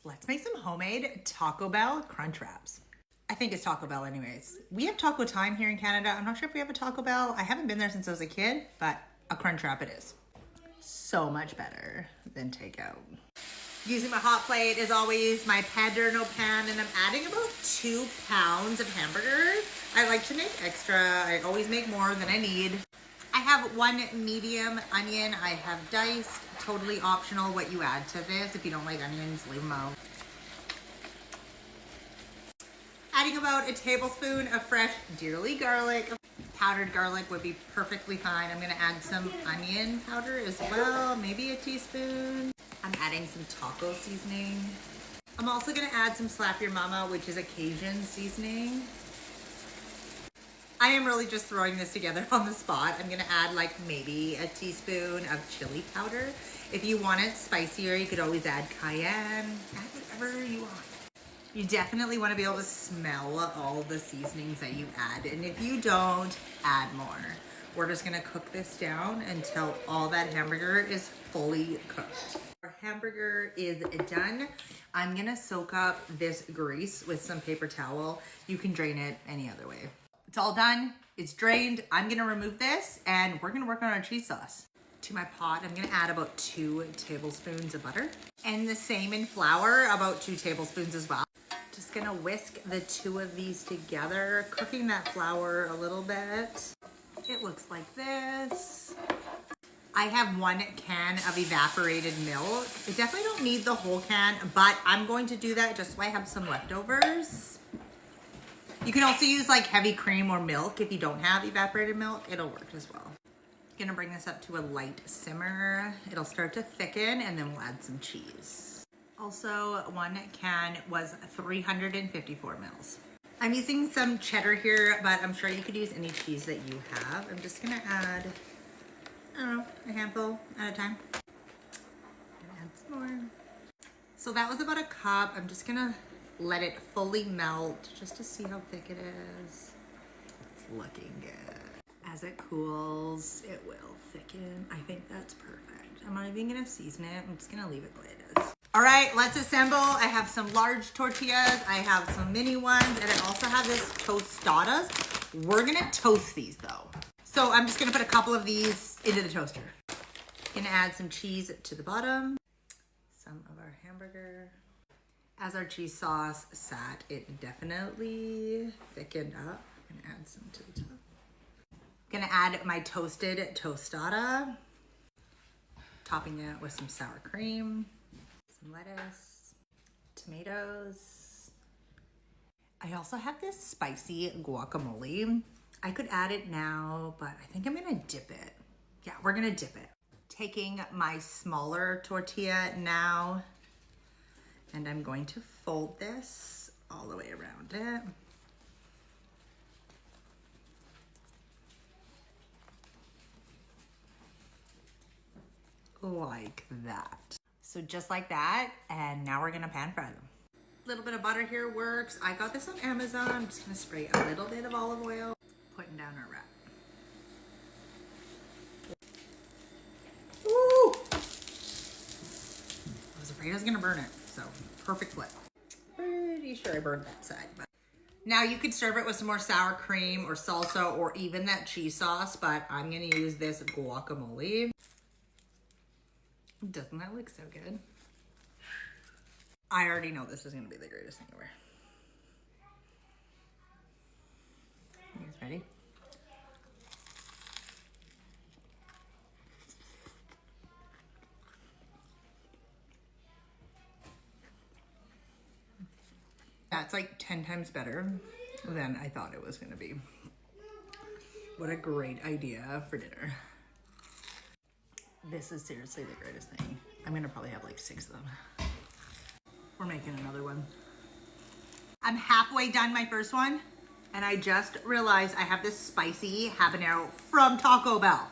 Let's make some homemade Taco Bell crunch wraps. I think it's Taco Bell anyways. We have Taco Time here in Canada. I'm not sure if we have a Taco Bell. I haven't been there since I was a kid, but a crunch wrap it is. So much better than takeout. Using my hot plate as always, my Paderno pan, and I'm adding about 2 pounds of hamburger. I like to make extra. I always make more than I need. I have 1 medium onion I have diced. Totally optional what you add to this. If you don't like onions, leave them out. Adding about a tablespoon of fresh dearly garlic. Powdered garlic would be perfectly fine. I'm gonna add some onion powder as well, maybe a teaspoon. I'm adding some taco seasoning. I'm also gonna add some Slap Your Mama, which is a Cajun seasoning. I am really just throwing this together on the spot. I'm gonna add like maybe a teaspoon of chili powder. If you want it spicier, you could always add cayenne, add whatever you want. You definitely want to be able to smell all the seasonings that you add. And if you don't, add more. We're just gonna cook this down until all that hamburger is fully cooked. Our hamburger is done. I'm gonna soak up this grease with some paper towel. You can drain it any other way. It's all done, it's drained. I'm gonna remove this and we're gonna work on our cheese sauce. To my pot, I'm gonna add about 2 tablespoons of butter. And the same in flour, about 2 tablespoons as well. Just gonna whisk the 2 of these together, cooking that flour a little bit. It looks like this. I have 1 can of evaporated milk. I definitely don't need the whole can, but I'm going to do that just so I have some leftovers. You can also use like heavy cream or milk if you don't have evaporated milk. It'll work as well. Gonna bring this up to a light simmer. It'll start to thicken and then we'll add some cheese. Also, 1 can was 354 mils. I'm using some cheddar here, but I'm sure you could use any cheese that you have. I'm just gonna add, I don't know, a handful at a time. Gonna add some more. So that was about a cup. I'm just gonna let it fully melt just to see how thick it is. It's looking good. As it cools, it will thicken. I think that's perfect. I'm not even gonna season it. I'm just gonna leave it the way it is. All right, let's assemble. I have some large tortillas. I have some mini ones, and I also have this tostadas. We're gonna toast these though. So I'm just gonna put a couple of these into the toaster. Gonna add some cheese to the bottom. Some of our hamburger. As our cheese sauce sat, it definitely thickened up. I'm gonna add some to the top. Gonna add my toasted tostada. Topping it with some sour cream. Lettuce, tomatoes. I also have this spicy guacamole. I could add it now, but I think I'm gonna dip it. Yeah, we're gonna dip it. Taking my smaller tortilla now, and I'm going to fold this all the way around it. Like that. So just like that, and now we're gonna pan fry them. A little bit of butter here works. I got this on Amazon. I'm just gonna spray a little bit of olive oil, putting down our wrap. Ooh! I was afraid I was gonna burn it, so perfect flip. Pretty sure I burned that side. But now you could serve it with some more sour cream or salsa or even that cheese sauce, but I'm gonna use this guacamole. Doesn't that look so good? I already know this is gonna be the greatest thing ever. You guys ready? That's like 10 times better than I thought it was gonna be. What a great idea for dinner. This is seriously the greatest thing. I'm gonna probably have like 6 of them. We're making another one. I'm halfway done my first one, and I just realized I have this spicy habanero from Taco Bell.